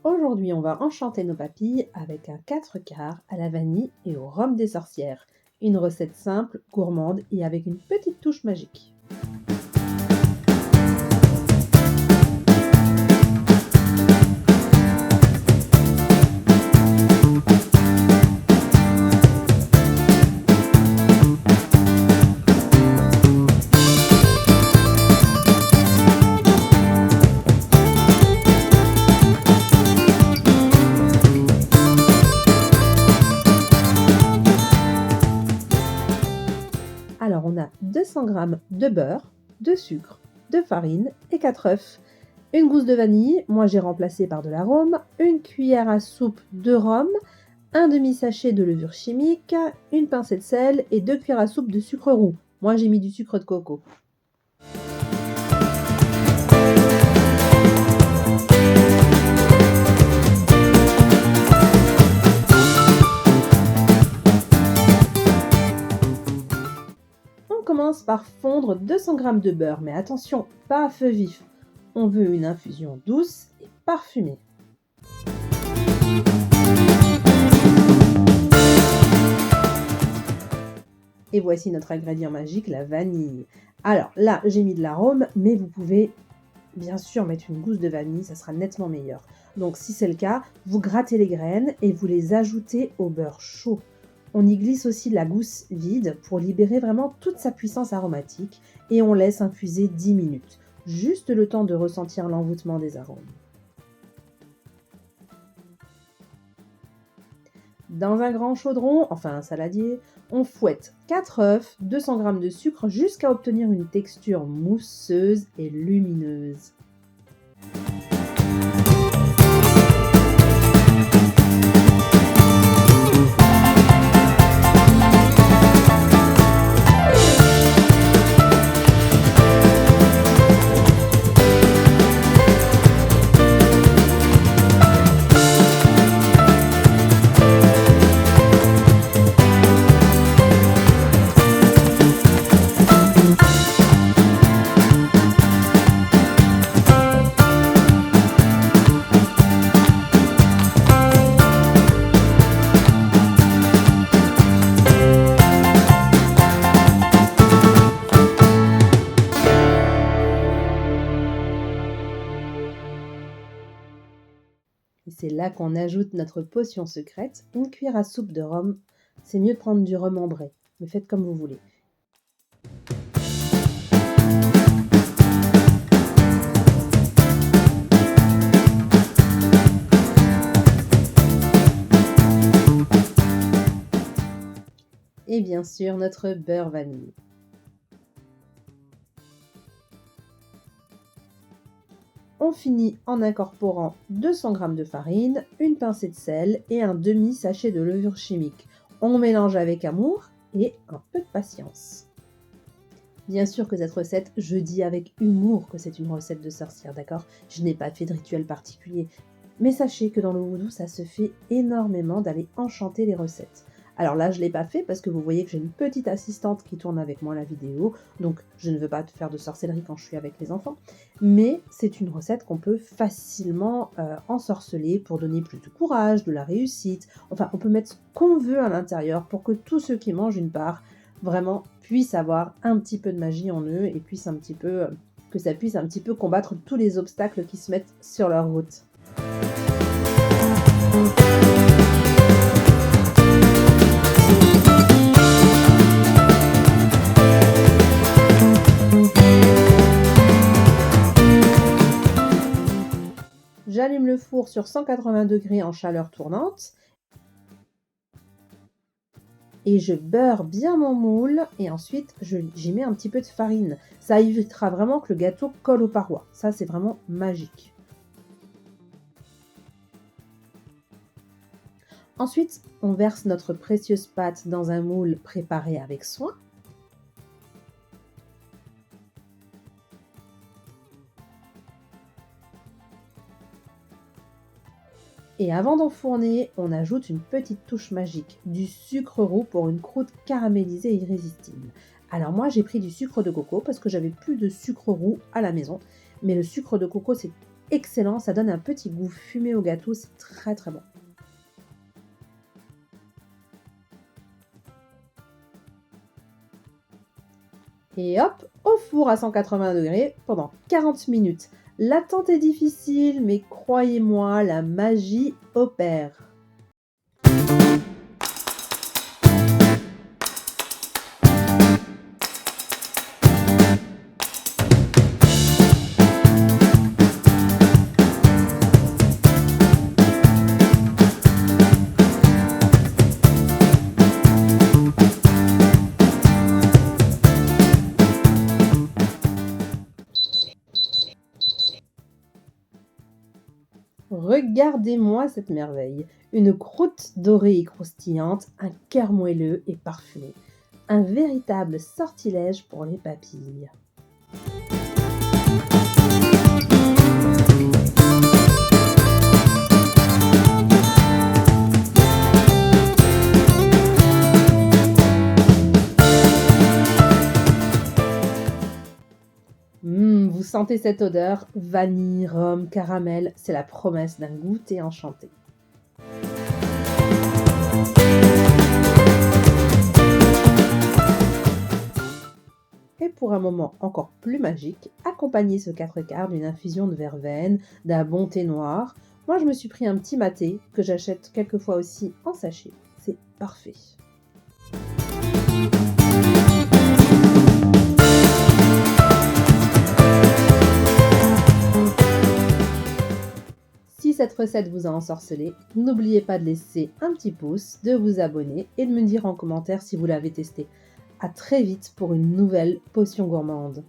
Aujourd'hui, on va enchanter nos papilles avec un 4 quarts à la vanille et au rhum des sorcières. Une recette simple, gourmande et avec une petite touche magique. Alors, on a 200 g de beurre, de sucre, de farine et 4 œufs. Une gousse de vanille, moi j'ai remplacé par de l'arôme, une cuillère à soupe de rhum, un demi-sachet de levure chimique, une pincée de sel et 2 cuillères à soupe de sucre roux. Moi j'ai mis du sucre de coco. On commence par fondre 200 g de beurre, mais attention, pas à feu vif. On veut une infusion douce et parfumée. Et voici notre ingrédient magique, la vanille. Alors là, j'ai mis de l'arôme, mais vous pouvez bien sûr mettre une gousse de vanille, ça sera nettement meilleur. Donc si c'est le cas, vous grattez les graines et vous les ajoutez au beurre chaud. On y glisse aussi la gousse vide pour libérer vraiment toute sa puissance aromatique et on laisse infuser 10 minutes. Juste le temps de ressentir l'envoûtement des arômes. Dans un grand chaudron, enfin un saladier, on fouette 4 œufs, 200 g de sucre jusqu'à obtenir une texture mousseuse et lumineuse. Et c'est là qu'on ajoute notre potion secrète, une cuillère à soupe de rhum. C'est mieux de prendre du rhum ambré, mais faites comme vous voulez. Et bien sûr, notre beurre vanille. On finit en incorporant 200 g de farine, une pincée de sel et un demi-sachet de levure chimique. On mélange avec amour et un peu de patience. Bien sûr que cette recette, je dis avec humour que c'est une recette de sorcière, d'accord? Je n'ai pas fait de rituel particulier. Mais sachez que dans le voodoo, ça se fait énormément d'aller enchanter les recettes. Alors là, je ne l'ai pas fait parce que vous voyez que j'ai une petite assistante qui tourne avec moi la vidéo, donc je ne veux pas faire de sorcellerie quand je suis avec les enfants, mais c'est une recette qu'on peut facilement ensorceler pour donner plus de courage, de la réussite, enfin on peut mettre ce qu'on veut à l'intérieur pour que tous ceux qui mangent une part vraiment puissent avoir un petit peu de magie en eux et puissent que ça puisse un petit peu combattre tous les obstacles qui se mettent sur leur route. J'allume le four sur 180 degrés en chaleur tournante et je beurre bien mon moule et ensuite j'y mets un petit peu de farine. Ça évitera vraiment que le gâteau colle aux parois. Ça, c'est vraiment magique. Ensuite, on verse notre précieuse pâte dans un moule préparé avec soin. Et avant d'enfourner, on ajoute une petite touche magique, du sucre roux pour une croûte caramélisée et irrésistible. Alors moi, j'ai pris du sucre de coco parce que j'avais plus de sucre roux à la maison. Mais le sucre de coco, c'est excellent, ça donne un petit goût fumé au gâteau, c'est très très bon. Et hop, au four à 180 degrés pendant 40 minutes. L'attente est difficile, mais croyez-moi, la magie opère. Regardez-moi cette merveille. Une croûte dorée et croustillante, un cœur moelleux et parfumé. Un véritable sortilège pour les papilles. Vous sentez cette odeur? Vanille, rhum, caramel, c'est la promesse d'un goûter enchanté. Et pour un moment encore plus magique, accompagnez ce 4 quarts d'une infusion de verveine, d'un bon thé noir. Moi, je me suis pris un petit maté que j'achète quelquefois aussi en sachet. C'est parfait. Si cette recette vous a ensorcelé, n'oubliez pas de laisser un petit pouce, de vous abonner et de me dire en commentaire si vous l'avez testé. À très vite pour une nouvelle potion gourmande.